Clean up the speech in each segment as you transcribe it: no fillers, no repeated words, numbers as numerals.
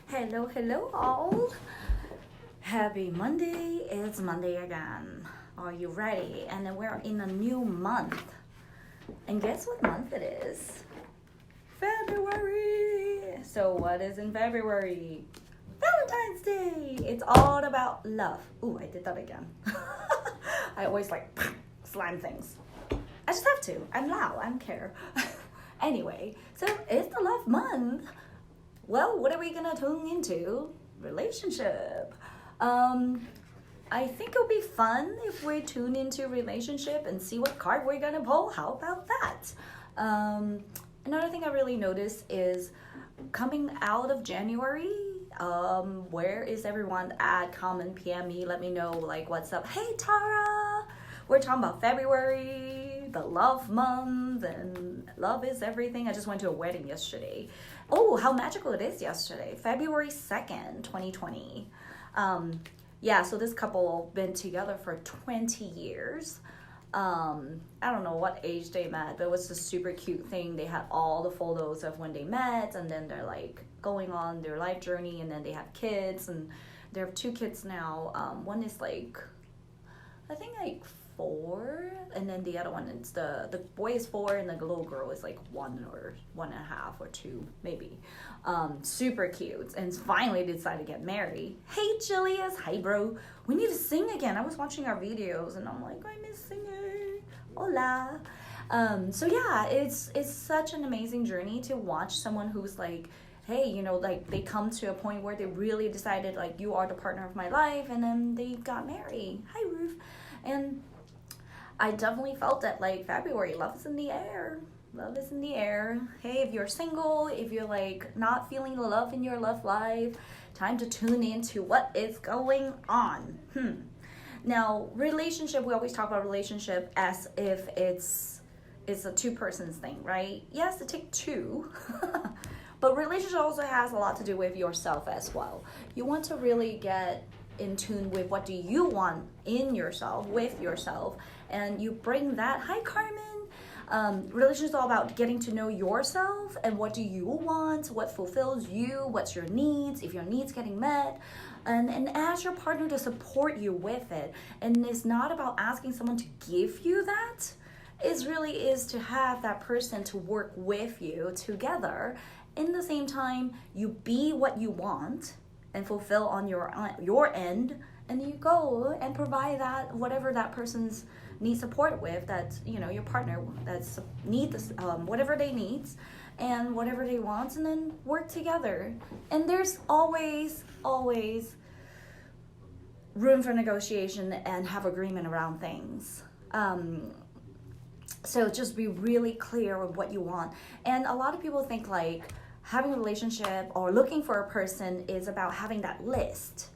Hello all. Happy Monday. It's Monday again. Are you ready? And then we're in a new month. And guess what month it is? February. So what is in February? Valentine's Day. It's all about love. Ooh, I did that again. I always slam things. I just have to. I'm loud. I don't care. Anyway, so it's the love month. Well, what are we gonna tune into? Relationship. I think it'll be fun if we tune into relationship and see what card we're gonna pull. How about that? Another thing I really noticed is coming out of January. Where is everyone at? Comment, PM me, let me know what's up. Hey Tara, we're talking about February, the love month, and love is everything. I just went to a wedding yesterday. Oh, how magical it is yesterday. February 2nd, 2020. So this couple been together for 20 years. I don't know what age they met, but it was a super cute thing. They had all the photos of when they met, and then they're going on their life journey, and then they have kids, and they have 2 kids now. One is I think 4, and then the other one is the boy is 4 and the little girl is 1 or 1.5 or 2 maybe. Super cute, and finally they decided to get married. Hey Julius, hi bro, we need to sing again. I was watching our videos and I'm I miss singing. Hola. So yeah, it's such an amazing journey to watch someone who's hey, they come to a point where they really decided you are the partner of my life, and then they got married. Hi Ruth. And I definitely felt that February, love is in the air. Love is in the air. Hey, if you're single, if you're not feeling the love in your love life, time to tune into what is going on. Now, relationship, we always talk about relationship as if it's a 2-person's thing, right? Yes, it takes 2. But relationship also has a lot to do with yourself as well. You want to really get in tune with what do you want in yourself, with yourself, and you bring that. Hi Carmen. Religion is all about getting to know yourself and what do you want, what fulfills you, what's your needs, if your needs getting met, and ask your partner to support you with it. And it's not about asking someone to give you that. It really is to have that person to work with you together. In the same time, you be what you want and fulfill on your end, and you go and provide that whatever that person's needs support with, that your partner that's needs whatever they needs and whatever they want, and then work together. And there's always room for negotiation and have agreement around things. So just be really clear with what you want. And a lot of people think having a relationship or looking for a person is about having that list.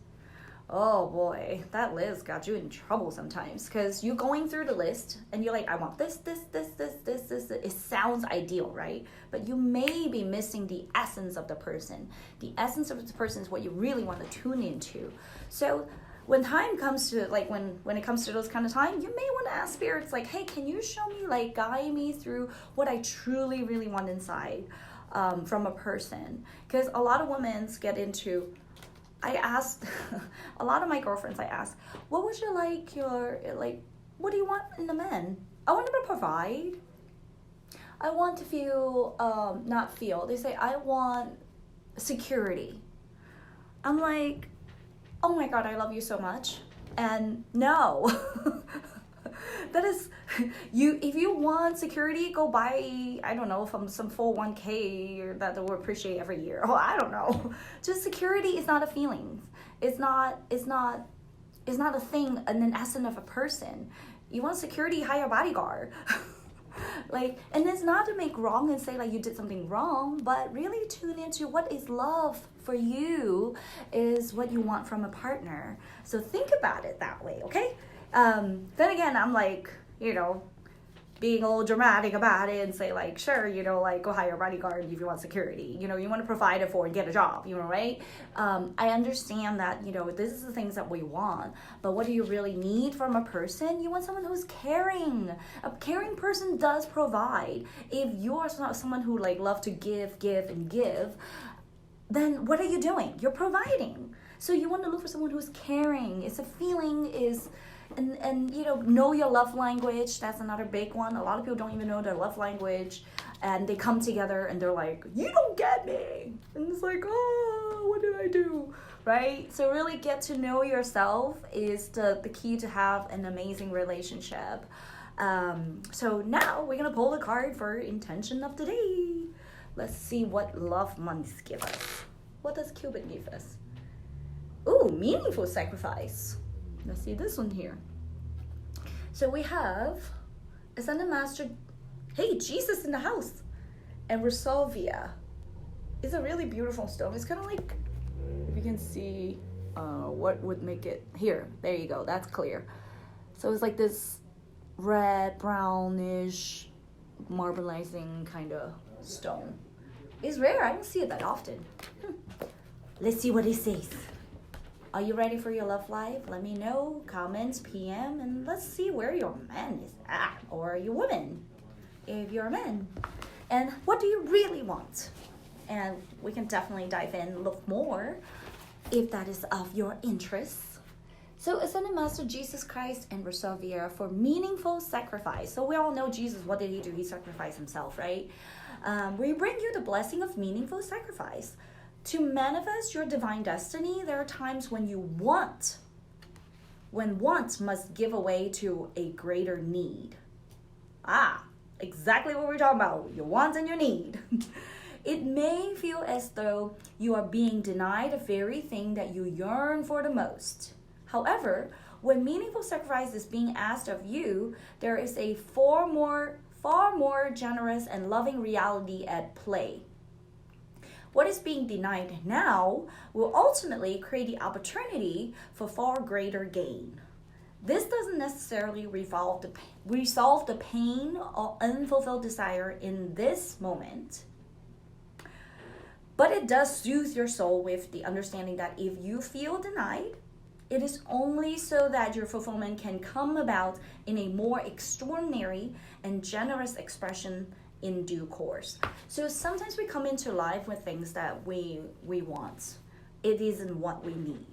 Oh boy, that list got you in trouble sometimes, because you're going through the list and you're I want this. It sounds ideal, right? But you may be missing the essence of the person. The essence of the person is what you really want to tune into. So when time comes to when it comes to those kind of time, you may want to ask spirits hey, can you show me, guide me through what I truly really want inside from a person? Because a lot of women get into, I asked a lot of my girlfriends, I asked, what would you what do you want in the men? I want them to provide. I want to feel, not feel. They say, I want security. I'm oh my God, I love you so much. And no. That is, if you want security, go buy, I don't know, from some 401k or that will appreciate every year. Oh, I don't know. Just security is not a feeling. It's not a thing, an essence of a person. You want security, hire a bodyguard. And it's not to make wrong and say you did something wrong, but really tune into what is love for you is what you want from a partner. So think about it that way, okay? Then again, I'm being a little dramatic about it and say sure, go hire a bodyguard if you want security. You want to provide it for and get a job, right? I understand that, this is the things that we want, but what do you really need from a person? You want someone who's caring. A caring person does provide. If you're someone who love to give and give, then what are you doing? You're providing. So you want to look for someone who's caring. It's a feeling is, and know your love language. That's another big one. A lot of people don't even know their love language, and they come together and they're like, you don't get me. And it's like, oh, what did I do? Right? So really get to know yourself is the key to have an amazing relationship. So now we're going to pull the card for intention of the day. Let's see what love months give us. What does Cupid give us? Ooh, meaningful sacrifice. Let's see this one here. So we have Ascended Master, hey, Jesus in the house. And Resolvia. It's a really beautiful stone. It's kind of like, if you can see what would make it, here, there you go, that's clear. So it's like this red, brownish, marbleizing kind of stone. It's rare, I don't see it that often. Let's see what it says. Are you ready for your love life? Let me know, comments, PM, and let's see where your man is at, or your woman, if you're a man. And what do you really want? And we can definitely dive in, look more, if that is of your interest. So Ascended Master Jesus Christ and Resolvia for meaningful sacrifice. So we all know Jesus, what did he do? He sacrificed himself, right? We bring you the blessing of meaningful sacrifice. To manifest your divine destiny, there are times when want must give away to a greater need. Exactly what we're talking about, your want and your need. It may feel as though you are being denied the very thing that you yearn for the most. However, when meaningful sacrifice is being asked of you, there is a far more generous and loving reality at play. What is being denied now will ultimately create the opportunity for far greater gain. This doesn't necessarily resolve the pain or unfulfilled desire in this moment, but it does soothe your soul with the understanding that if you feel denied, it is only so that your fulfillment can come about in a more extraordinary and generous expression in due course. So sometimes we come into life with things that we want. It isn't what we need.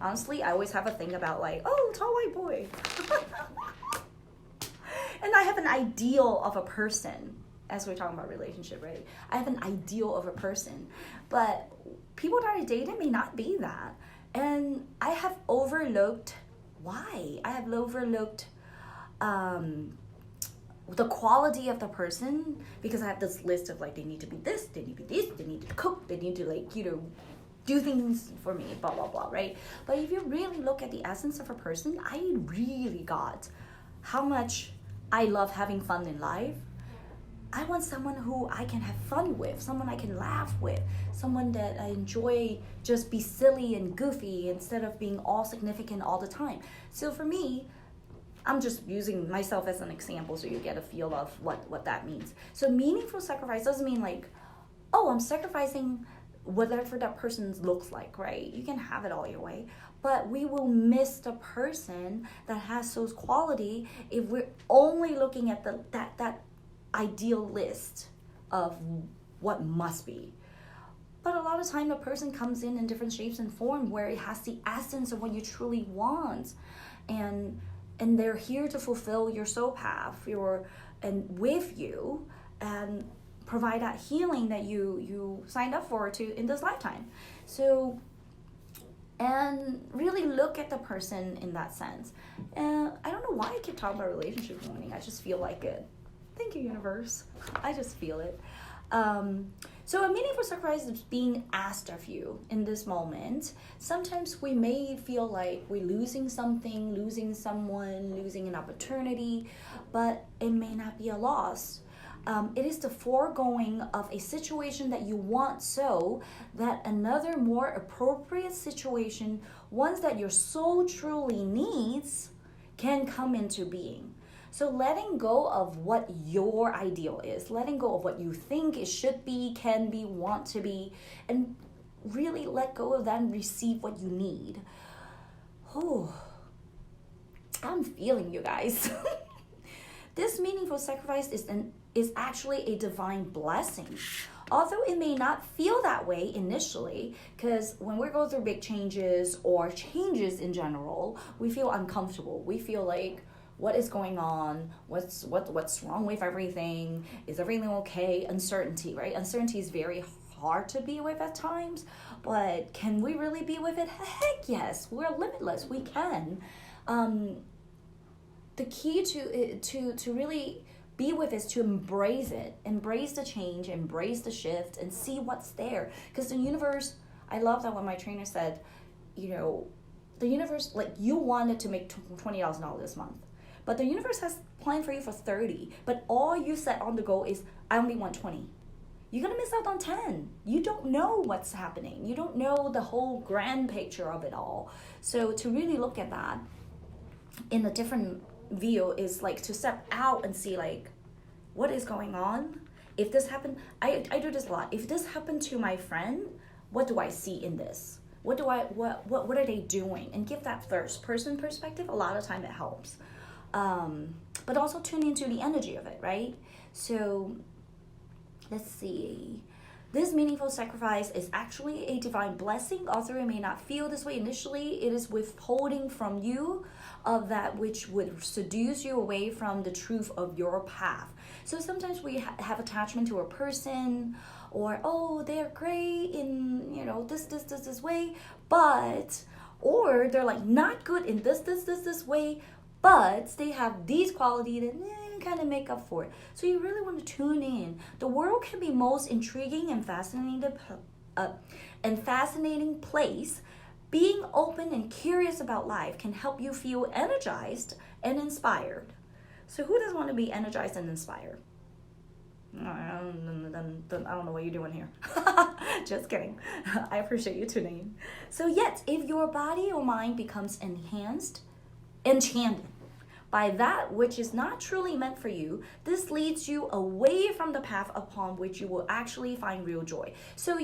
Honestly, I always have a thing about like, oh, tall white boy. And I have an ideal of a person, as we're talking about relationship, right? I have an ideal of a person, but people that I dated may not be that. And I have overlooked the quality of the person, because I have this list of like, they need to be this, they need to be this, they need to cook, they need to like, do things for me, blah, blah, blah, right? But if you really look at the essence of a person, I really got how much I love having fun in life. I want someone who I can have fun with, someone I can laugh with, someone that I enjoy just be silly and goofy instead of being all significant all the time. So for me, I'm just using myself as an example so you get a feel of what that means. So meaningful sacrifice doesn't mean like, oh, I'm sacrificing whatever that person looks like, right? You can have it all your way, but we will miss the person that has those quality if we're only looking at that ideal list of what must be. But a lot of time the person comes in different shapes and form where it has the essence of what you truly want, and they're here to fulfill your soul path, and with you, and provide that healing that you signed up for in this lifetime. So, and really look at the person in that sense. And I don't know why I keep talking about relationship warning. I just feel like it. Thank you, universe. I just feel it. So a meaningful sacrifice is being asked of you in this moment. Sometimes we may feel like we're losing something, losing someone, losing an opportunity, but it may not be a loss. It is the foregoing of a situation that you want so that another more appropriate situation, ones that your soul truly needs, can come into being. So letting go of what your ideal is, letting go of what you think it should be, can be, want to be, and really let go of that and receive what you need. Oh, I'm feeling you guys. This meaningful sacrifice is actually a divine blessing. Although it may not feel that way initially, because when we go through big changes or changes in general, we feel uncomfortable. We feel like, what is going on? What's wrong with everything? Is everything okay? Uncertainty, right? Uncertainty is very hard to be with at times, but can we really be with it? Heck yes, we're limitless. We can. The key to really be with is to embrace it, embrace the change, embrace the shift, and see what's there. Because the universe, I love that when my trainer said, the universe, like, you wanted to make $20,000 this month, but the universe has planned for you for 30, but all you set on the goal is, I only want 20. You're gonna miss out on 10. You don't know what's happening. You don't know the whole grand picture of it all. So to really look at that in a different view is like to step out and see, like, what is going on? If this happened, I do this a lot. If this happened to my friend, what do I see in this? What are they doing? And give that first person perspective. A lot of time it helps. But also tune into the energy of it, right? So let's see. This meaningful sacrifice is actually a divine blessing. Although it may not feel this way initially, it is withholding from you of that which would seduce you away from the truth of your path. So sometimes we have attachment to a person, or, oh, they're great in, this way, but, or they're like not good in this way, but they have these qualities that kind of make up for it. So you really want to tune in. The world can be most intriguing and fascinating place. Being open and curious about life can help you feel energized and inspired. So who doesn't want to be energized and inspired? I don't know what you're doing here. Just kidding. I appreciate you tuning in. So yet, if your body or mind becomes enchanted by that which is not truly meant for you, this leads you away from the path upon which you will actually find real joy. So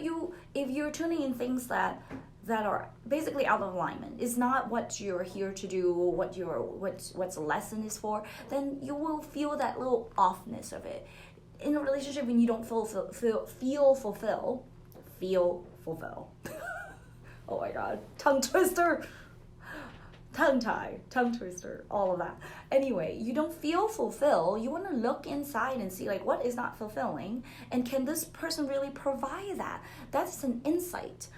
if you're tuning in things that are basically out of alignment, is not what you're here to do, what's the lesson is for, then you will feel that little offness of it. In a relationship, when you don't feel fulfill. Oh my God, tongue twister. Tongue tie, tongue twister, all of that. Anyway, you don't feel fulfilled. You want to look inside and see, like, what is not fulfilling, and can this person really provide that? That's an insight.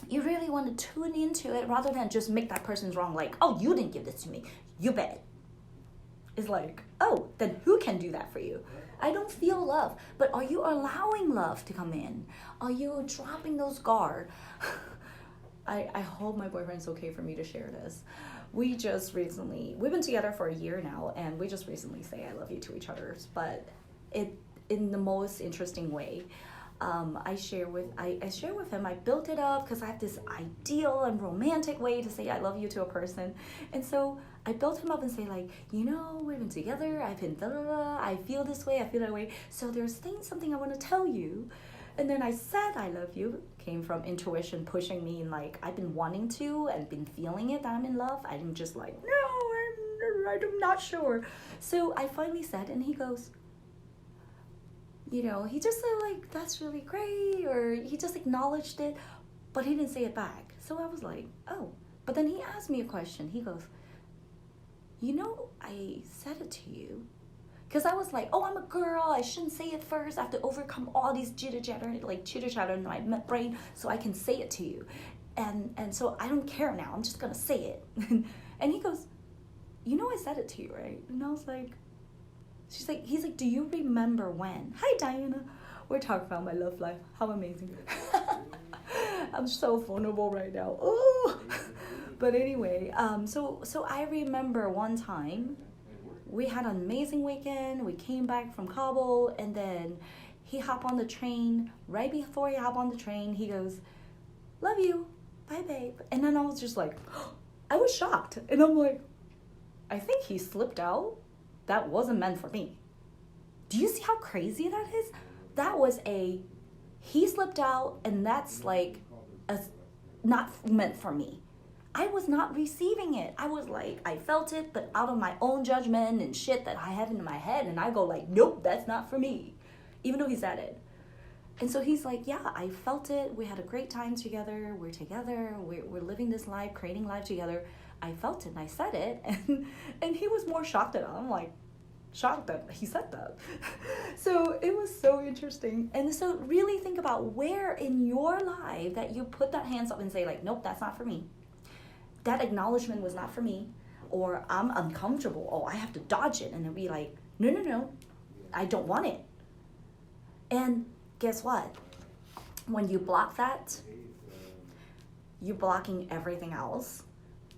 You really want to tune into it rather than just make that person's wrong. Like, oh, you didn't give this to me, you bet. It's like, oh, then who can do that for you? I don't feel love, but are you allowing love to come in? Are you dropping those guard? I hope my boyfriend's okay for me to share this. We've been together for a year now, and we just recently say I love you to each other, but in the most interesting way. I share with him, I built it up because I have this ideal and romantic way to say I love you to a person. And so I built him up and say, like, we've been together, I've been I feel this way, I feel that way. So there's something I want to tell you. And then I said I love you, came from intuition pushing me, and like I've been wanting to and been feeling it that I'm in love. I'm just like, no, I'm not sure. So I finally said, and he goes, he just said, like, that's really great, or he just acknowledged it, but he didn't say it back. So I was like, oh. But then he asked me a question. He goes, I said it to you. Because I was like, oh, I'm a girl, I shouldn't say it first. I have to overcome all these chitter-chatter in my brain so I can say it to you. And so I don't care now. I'm just going to say it. And he goes, I said it to you, right? And I was like, he's like, do you remember when? Hi, Diana. We're talking about my love life. How amazing. I'm so vulnerable right now. Oh. But anyway, so I remember one time, we had an amazing weekend. We came back from Kabul, and then he hopped on the train. Right before he hopped on the train, he goes, love you, bye babe. And then I was just like, I was shocked. And I'm like, I think he slipped out. That wasn't meant for me. Do you see how crazy that is? That was he slipped out, and that's like not meant for me. I was not receiving it. I was like, I felt it, but out of my own judgment and shit that I have in my head, and I go like, nope, that's not for me. Even though he said it. And so he's like, yeah, I felt it. We had a great time together. We're together. We're living this life, creating life together. I felt it and I said it. And he was more shocked than I'm like, shocked that he said that. So it was so interesting. And so really think about where in your life that you put that hands up and say like, nope, that's not for me. That acknowledgement was not for me. Or I'm uncomfortable. Oh, I have to dodge it. And then be like, no, I don't want it. And guess what? When you block that, you're blocking everything else.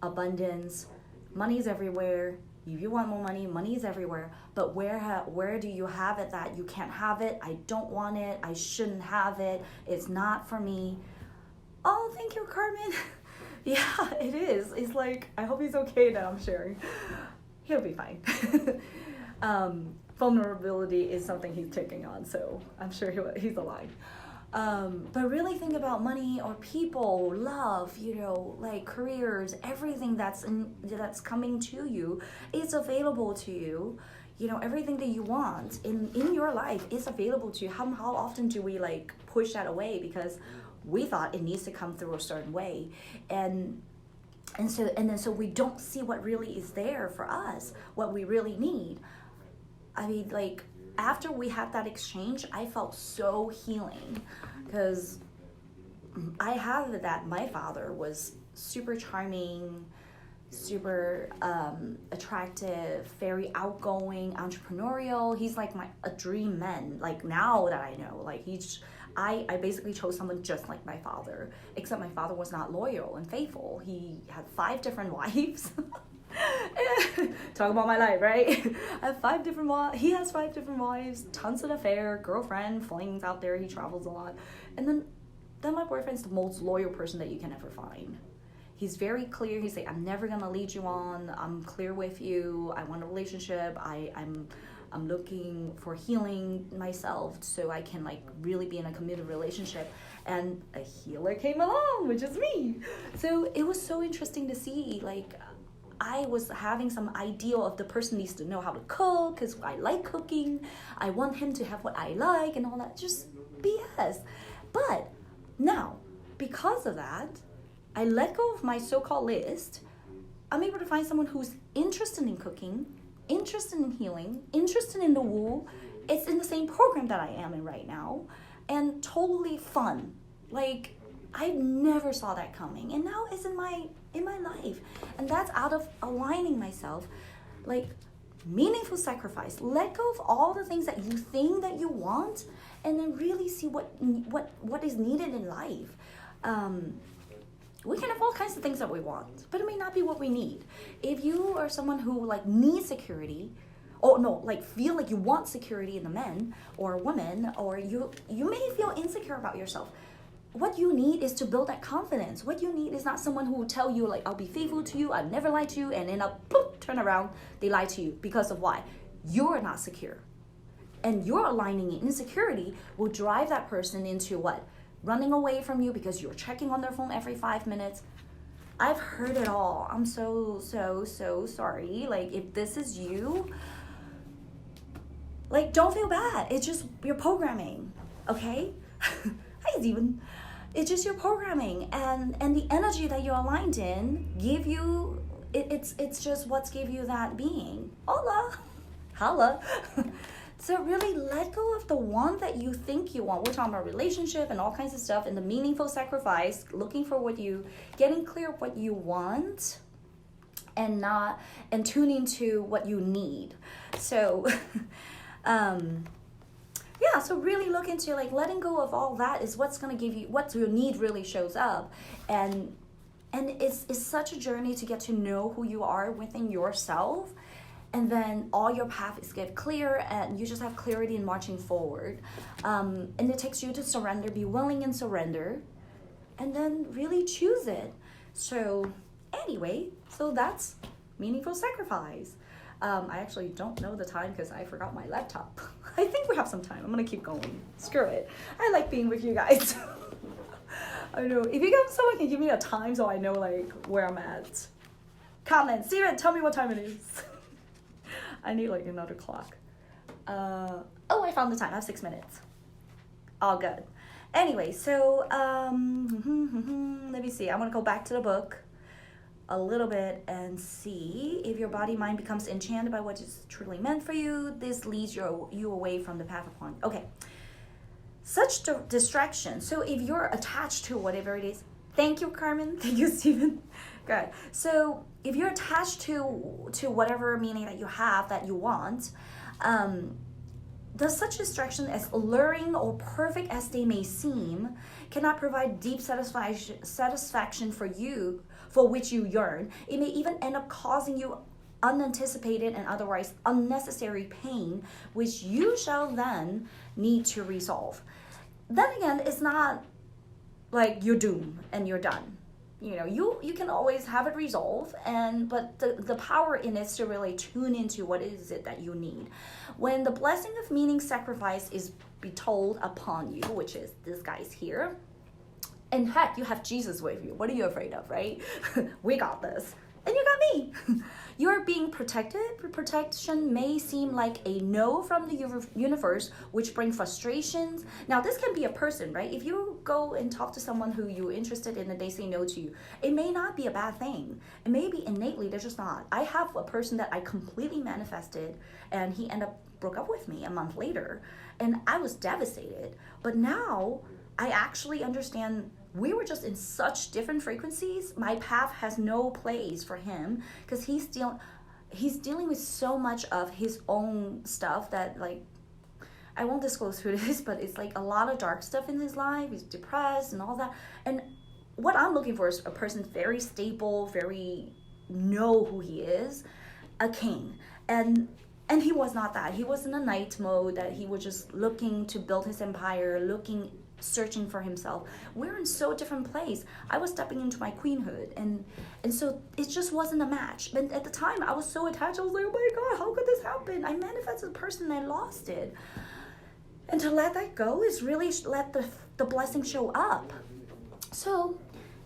Abundance, money's everywhere. If you want more money, money is everywhere. But where do you have it that you can't have it? I don't want it. I shouldn't have it. It's not for me. Oh, thank you, Carmen. Yeah, it is. It's like, I hope he's okay that I'm sharing. He'll be fine. Vulnerability is something he's taking on, so I'm sure he's alive. But really think about money or people, love, like careers, everything that's coming to you is available to you. Everything that you want in your life is available to you. How often do we like push that away because we thought it needs to come through a certain way, and so we don't see what really is there for us, what we really need. I mean, like, after we had that exchange, I felt so healing because I have that my father was super charming, super attractive, very outgoing, entrepreneurial. He's like a dream man. Like now that I know, like I basically chose someone just like my father, except my father was not loyal and faithful. He had 5 different wives. Talk about my life, right? I have 5 different wives. He has 5 different wives, tons of affair, girlfriend, flings out there. He travels a lot. And then my boyfriend's the most loyal person that you can ever find. He's very clear. He's like, I'm never gonna lead you on. I'm clear with you. I want a relationship. I'm looking for healing myself so I can like really be in a committed relationship. And a healer came along, which is me. So it was so interesting to see, like, I was having some ideal of the person needs to know how to cook because I like cooking. I want him to have what I like and all that. Just BS. But now, because of that, I let go of my so-called list. I'm able to find someone who's interested in cooking, interested in healing, interested in the woo. It's in the same program that I am in right now, and totally fun. Like, I never saw that coming, and now it's in my life, and that's out of aligning myself, like meaningful sacrifice. Let go of all the things that you think that you want, and then really see what is needed in life. We can have all kinds of things that we want, but it may not be what we need. If you are someone who like needs security, or no, like feel like you want security in a man or a woman, or you may feel insecure about yourself. What you need is to build that confidence. What you need is not someone who will tell you like, I'll be faithful to you, I'll never lie to you, and then turn around, they lie to you. Because of why? You're not secure. And your aligning insecurity will drive that person into what? Running away from you because you're checking on their phone every 5 minutes. I've heard it all. I'm so sorry. Like, if this is you, like, don't feel bad. It's just your programming, okay? Hi, Steven. It's just your programming, and the energy that you're aligned in give you, it's just what's give you that being. Holla. So really let go of the one that you think you want. We're talking about relationship and all kinds of stuff, and the meaningful sacrifice, looking for getting clear of what you want, and tuning to what you need. So, yeah, so really look into like letting go of all that is what's going to give you, what your need really shows up. And it's such a journey to get to know who you are within yourself. And then all your paths get clear, and you just have clarity in marching forward. And it takes you to surrender, be willing and surrender, and then really choose it. So anyway, so that's meaningful sacrifice. I actually don't know the time because I forgot my laptop. I think we have some time. I'm going to keep going. Screw it. I like being with you guys. I know. If someone can give me a time so I know like where I'm at. Comment. Steven, tell me what time it is. I need like another clock. I found the time. I have 6 minutes. All good. Anyway, so let me see. I'm gonna go back to the book a little bit and see if your body mind becomes enchanted by what is truly meant for you. This leads you away from the path of one. Okay. Such distraction. So if you're attached to whatever it is, thank you, Carmen. Thank you, Stephen. Good. So if you're attached to whatever meaning that you have that you want, does such distraction, as alluring or perfect as they may seem, cannot provide deep satisfaction for you, for which you yearn. It may even end up causing you unanticipated and otherwise unnecessary pain, which you shall then need to resolve. Then again, it's not like you're doomed and you're done. You can always have it resolved, but the power in it is to really tune into what is it that you need. When the blessing of meaning sacrifice is bestowed upon you, which is this guy's here, and heck, you have Jesus with you. What are you afraid of, right? We got this. And you got me. You're being protected. Protection may seem like a no from the universe, which brings frustrations. Now, this can be a person, right? If you go and talk to someone who you're interested in and they say no to you, it may not be a bad thing. It may be innately, they're just not. I have a person that I completely manifested, and he ended up broke up with me a month later, and I was devastated. But now I actually understand we were just in such different frequencies. My path has no place for him because he's dealing with so much of his own stuff that, like, I won't disclose who it is, but it's like a lot of dark stuff in his life. He's depressed and all that. And what I'm looking for is a person very stable, very know who he is, a king. And he was not that. He was in a knight mode, that he was just looking to build his empire, searching for himself. We're in so different place. I was stepping into my queenhood, and so it just wasn't a match. But at the time, I was so attached. I was like, oh my God, how could this happen? I manifested a person and I lost it. And to let that go is really let the blessing show up. So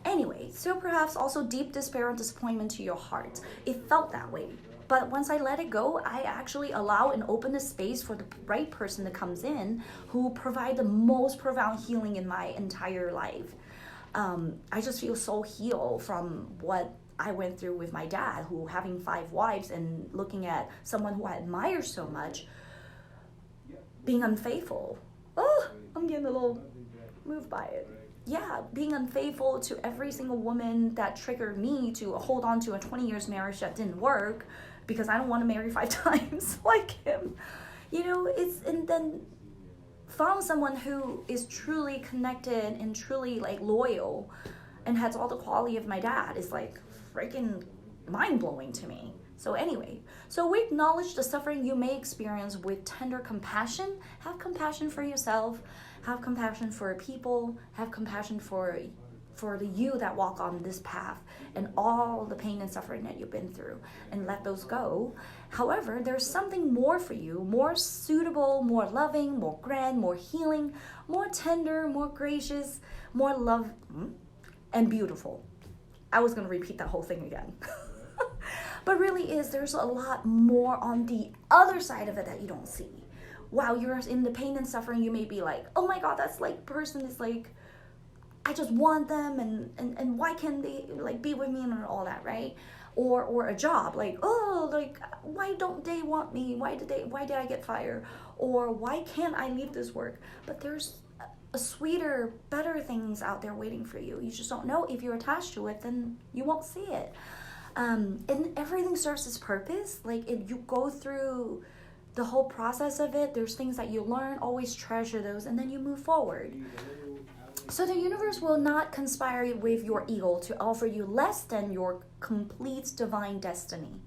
anyway, so perhaps also deep despair and disappointment to your heart. It felt that way. But once I let it go, I actually allow and open the space for the right person that comes in who provide the most profound healing in my entire life. I just feel so healed from what I went through with my dad, who having 5 wives and looking at someone who I admire so much being unfaithful. Oh, I'm getting a little moved by it. Yeah, being unfaithful to every single woman that triggered me to hold on to a 20 years marriage that didn't work, because I don't want to marry 5 times like him. And then found someone who is truly connected and truly like loyal and has all the quality of my dad is like freaking mind-blowing to me. So anyway, so we acknowledge the suffering you may experience with tender compassion. Have compassion for yourself, have compassion for people, have compassion for the you that walk on this path and all the pain and suffering that you've been through, and let those go. However, there's something more for you, more suitable, more loving, more grand, more healing, more tender, more gracious, more love, and beautiful. I was going to repeat that whole thing again. But really there's a lot more on the other side of it that you don't see. While you're in the pain and suffering, you may be like, oh my God, that's like person is like, I just want them, and why can't they like be with me and all that, right? Or a job, like, oh, like, why don't they want me? Why did I get fired? Or why can't I leave this work? But there's a sweeter, better things out there waiting for you. You just don't know. If you're attached to it, then you won't see it. And everything serves its purpose. Like, if you go through the whole process of it, there's things that you learn, always treasure those, and then you move forward. So the universe will not conspire with your ego to offer you less than your complete divine destiny.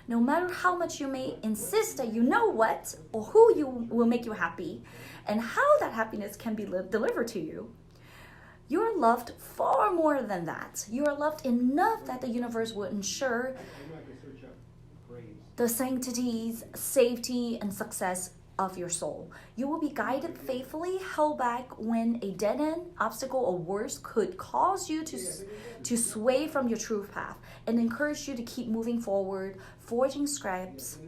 No matter how much you may insist that you know what or who you will make you happy and how that happiness can be delivered to you, you're loved far more than that. You are loved enough that the universe will ensure the sanctities, safety, and success of your soul. You will be guided faithfully, held back when a dead end, obstacle, or worse could cause you to sway from your true path, and encourage you to keep moving forward, forging steps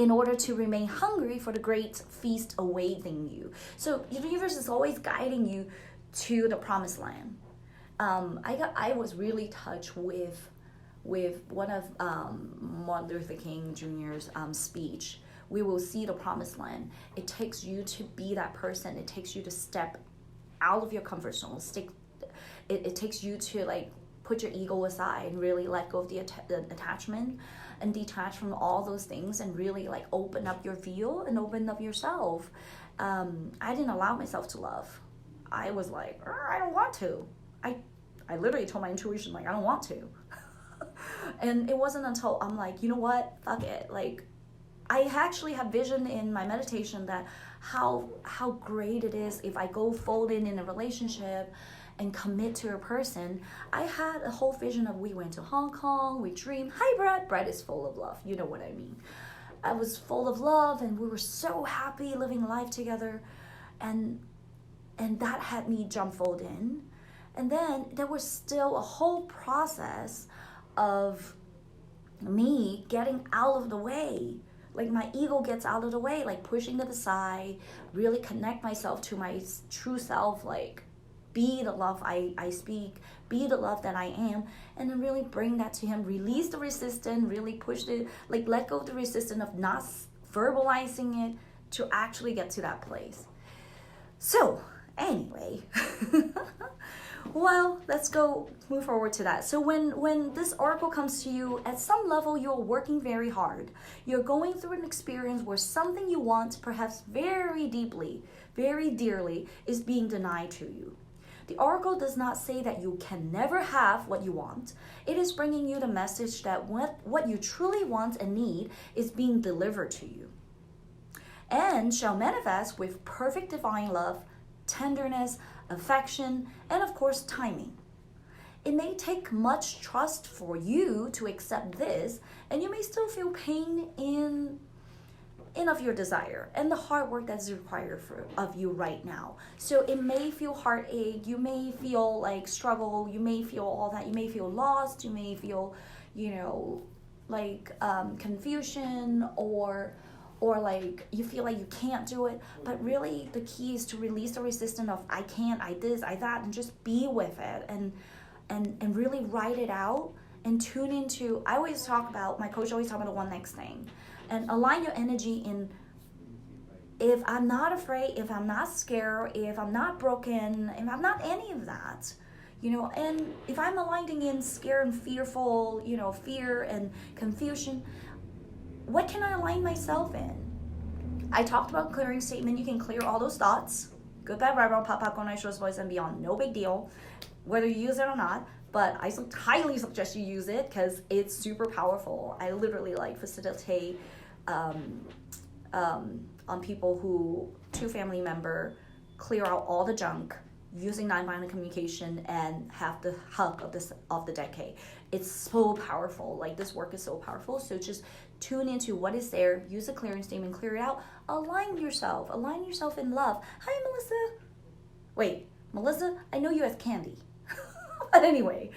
in order to remain hungry for the great feast awaiting you. So the universe is always guiding you to the promised land. I was really touched with one of Martin Luther King Jr.'s speech. We will see the promised land. It takes you to be that person. It takes you to step out of your comfort zone. It takes you to like put your ego aside and really let go of the attachment and detach from all those things and really like open up your view and open up yourself. I didn't allow myself to love. I was like, I don't want to. I literally told my intuition, like, I don't want to. And it wasn't until I'm like, you know what, fuck it. Like, I actually have vision in my meditation that how great it is if I go full in a relationship and commit to a person. I had a whole vision of we went to Hong Kong, we dreamed. Hi, Brett. Brett is full of love. You know what I mean. I was full of love and we were so happy living life together. And that had me jump full in. And then there was still a whole process of me getting out of the way. Like my ego gets out of the way, like pushing to the side, really connect myself to my true self, like be the love I speak, be the love that I am, and then really bring that to him, release the resistance, really push it, like let go of the resistance of not verbalizing it to actually get to that place. So anyway, well, let's go move forward to that. So when this oracle comes to you, at some level, you're working very hard. You're going through an experience where something you want, perhaps very deeply, very dearly, is being denied to you. The oracle does not say that you can never have what you want. It is bringing you the message that what you truly want and need is being delivered to you and shall manifest with perfect divine love, tenderness, affection, and of course, timing. It may take much trust for you to accept this, and you may still feel pain in of your desire and the hard work that's required of you right now. So it may feel heartache, you may feel like struggle, you may feel all that, you may feel lost, you may feel, like confusion or like you feel like you can't do it. But really the key is to release the resistance of I can't, I this, I that, and just be with it and really write it out and tune into, I always talk about, my coach always talk about the one next thing, and align your energy in, if I'm not afraid, if I'm not scared, if I'm not broken, if I'm not any of that, and if I'm aligning in scared and fearful, fear and confusion, what can I align myself in? I talked about clearing statement. You can clear all those thoughts. Good, bad, right, wrong, pop, popcorn, ice, roast, voice, and beyond. No big deal, whether you use it or not. But I highly suggest you use it because it's super powerful. I literally facilitate on people who, two family member, clear out all the junk using nonviolent communication and have the hug of the decade. It's so powerful. This work is so powerful. So just tune into what is there, use a clearing statement, clear it out, align yourself in love. Hi, Melissa. Wait, Melissa, I know you as Candy. But anyway,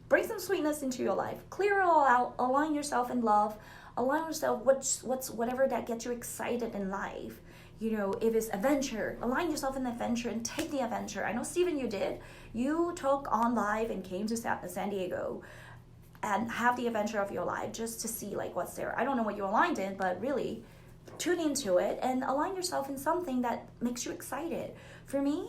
bring some sweetness into your life, clear it all out, align yourself in love, align yourself what's whatever that gets you excited in life. If it's adventure, align yourself in the adventure and take the adventure. I know, Steven, you did. You took on live and came to San Diego and have the adventure of your life just to see what's there. I don't know what you aligned in, but really tune into it and align yourself in something that makes you excited. For me,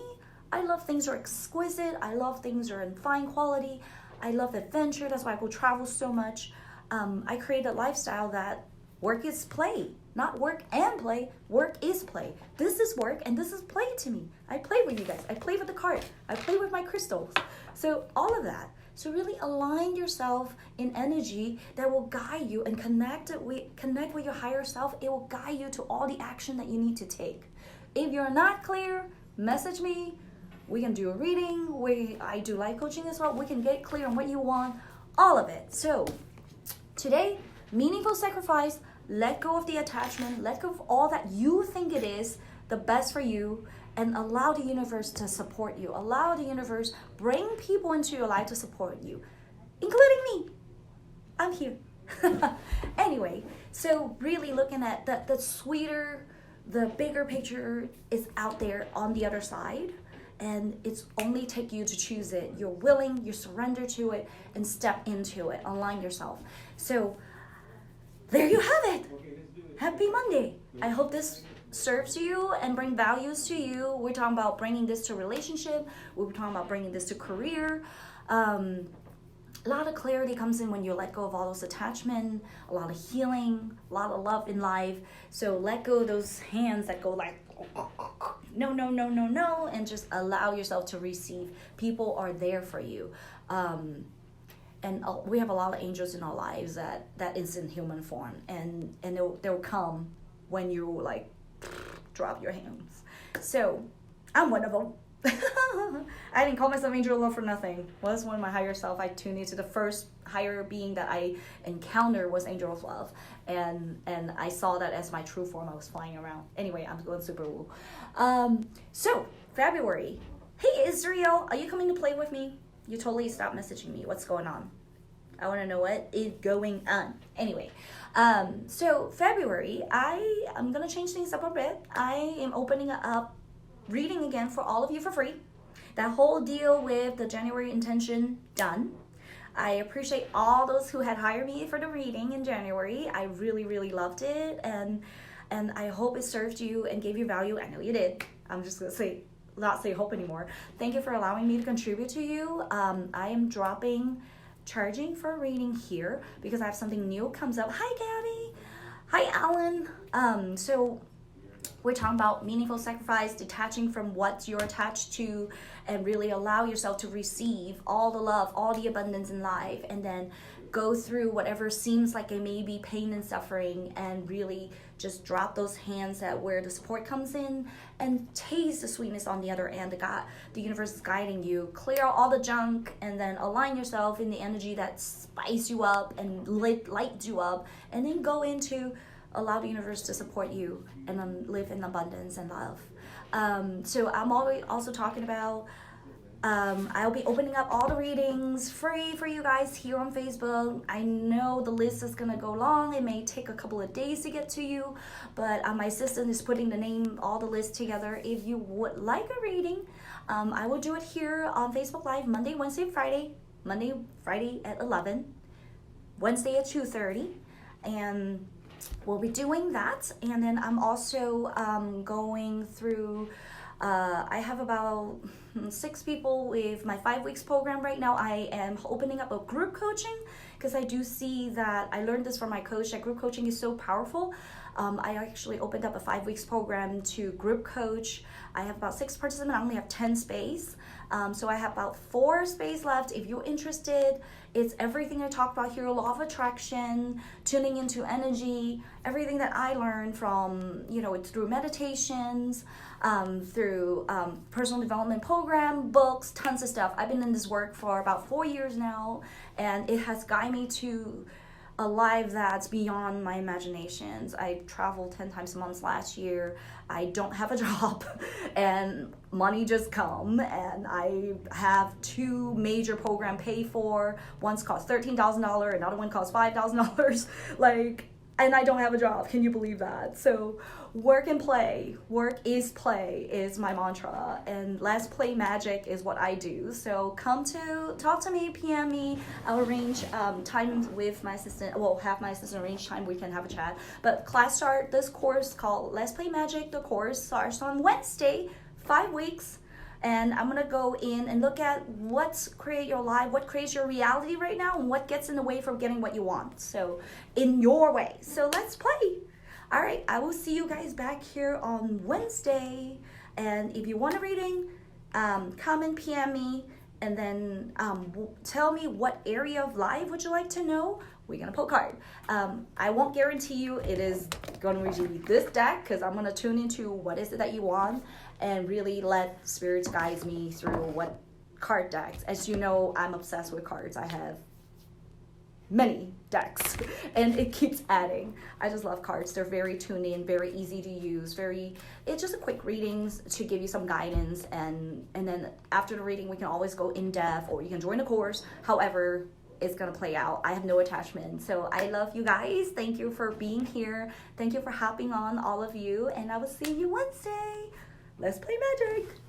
I love things that are exquisite. I love things that are in fine quality. I love adventure. That's why I go travel so much. I create a lifestyle that work is play, not work and play. Work is play. This is work and this is play to me. I play with you guys. I play with the card. I play with my crystals. So all of that. So really align yourself in energy that will guide you and connect with your higher self. It will guide you to all the action that you need to take. If you're not clear, message me. We can do a reading. I do life coaching as well. We can get clear on what you want, all of it. So today, meaningful sacrifice, let go of the attachment, let go of all that you think it is the best for you, and allow the universe to support you. Allow the universe, bring people into your life to support you, including me. I'm here. Anyway, so really looking at the sweeter, the bigger picture is out there on the other side, and it's only take you to choose it. You're willing, you surrender to it, and step into it. Align yourself. So there you have it. Happy Monday. I hope this serves you and bring values to you. We're talking about bringing this to relationship. We're talking about bringing this to career. A lot of clarity comes in when you let go of all those attachment, a lot of healing, a lot of love in life. So let go of those hands that go like, no, no, no, no, no, and just allow yourself to receive. People are there for you. And we have a lot of angels in our lives that is in human form. And they'll come when you like drop your hands. So I'm one of them. I didn't call myself angel of love for nothing. Was one of my higher self. I tuned into the first higher being that I encountered was angel of love, and I saw that as my true form. I was flying around. Anyway, I'm going super woo. So February. Hey Israel, are you coming to play with me? You totally stopped messaging me. What's going on? I want to know what is going on. Anyway, so February, I'm gonna change things up a bit. I am opening up reading again for all of you for free. That whole deal with the January intention done. I appreciate all those who had hired me for the reading in January. I really, really loved it, and I hope it served you and gave you value. I know you did. I'm just gonna not say hope anymore. Thank you for allowing me to contribute to you. I am charging for a reading here because I have something new comes up. Hi Gabby. Hi Alan. So we're talking about meaningful sacrifice, detaching from what you're attached to, and really allow yourself to receive all the love, all the abundance in life, and then go through whatever seems like it may be pain and suffering, and really just drop those hands at where the support comes in, and taste the sweetness on the other end. The universe is guiding you. Clear out all the junk, and then align yourself in the energy that spice you up and lights you up, and then go into allow the universe to support you and then live in abundance and love. So I'm always also talking about, I'll be opening up all the readings free for you guys here on Facebook. I know the list is gonna go long. It may take a couple of days to get to you, but my assistant is putting all the list together. If you would like a reading, I will do it here on Facebook Live Monday, Wednesday, Friday. Monday, Friday at 11, Wednesday at 2:30, and we'll be doing that. And then I'm also going through, I have about 6 people with my 5 weeks program right now. I am opening up a group coaching because I do see that I learned this from my coach, that group coaching is so powerful. I actually opened up a 5 weeks program to group coach. I have about 6 participants. I only have 10 space. So I have about 4 space left. If you're interested, it's everything I talked about here, law of attraction, tuning into energy, everything that I learned from, it's through meditations, through personal development program, books, tons of stuff. I've been in this work for about 4 years now, and it has guided me to a life that's beyond my imaginations. I traveled 10 times a month last year. I don't have a job and money just come, and I have 2 major program paid for. One's cost $13,000, another one costs $5,000. And I don't have a job. Can you believe that? So work and play. Work is play is my mantra, and let's play magic is what I do. So come to talk to me, PM me. I'll arrange time with my assistant. Well, have my assistant arrange time. We can have a chat. But class start this course called Let's Play Magic. The course starts on Wednesday, 5 weeks. And I'm going to go in and look at what's create your life, what creates your reality right now, and what gets in the way from getting what you want. So in your way. So let's play. All right. I will see you guys back here on Wednesday. And if you want a reading, come and PM me. And then tell me what area of life would you like to know. We're going to pull a card. I won't guarantee you it is going to be this deck, because I'm going to tune into what is it that you want and really let spirits guide me through what card decks. As you know, I'm obsessed with cards. I have many decks and it keeps adding. I just love cards. They're very tuned in, very easy to use, it's just a quick readings to give you some guidance, and then after the reading we can always go in depth, or you can join the course, however is going to play out. I have no attachment. So I love you guys. Thank you for being here. Thank you for hopping on, all of you. And I will see you Wednesday. Let's play magic.